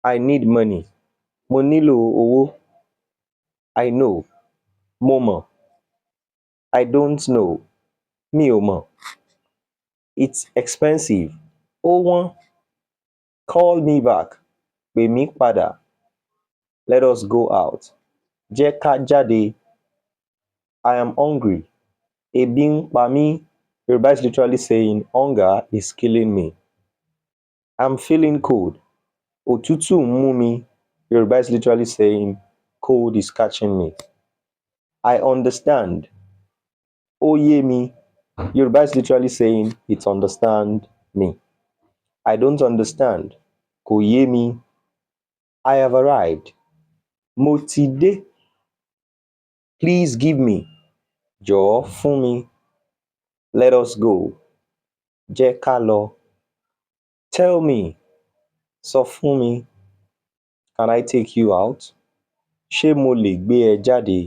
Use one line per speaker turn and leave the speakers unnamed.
I need money. Mo nílò owó. I know. Mo mọ̀. I don't know. Mi ò mọ̀. It's expensive. Ó wọ́n. Call me back. Pè mí padà. Let us go out. Jẹ́ ká jáde. I am hungry. Ebi ń pa mí. Yorùbá is literally saying hunger is killing me. I'm feeling cold. Òtútù ń mú mi. Yorùbá is literally saying cold is catching me. I understand. Ó yé mi. Yorùbá is literally saying it understand me. I don't understand. Kò yé mi. I have arrived. Mo ti dé. Please give me. Jọ̀ọ́ fún mi. Let us go. Jẹ́ ká lọ. Tell me. Sọ fún mi. Can I take you out? Ṣé mo lè gbé ẹ jáde?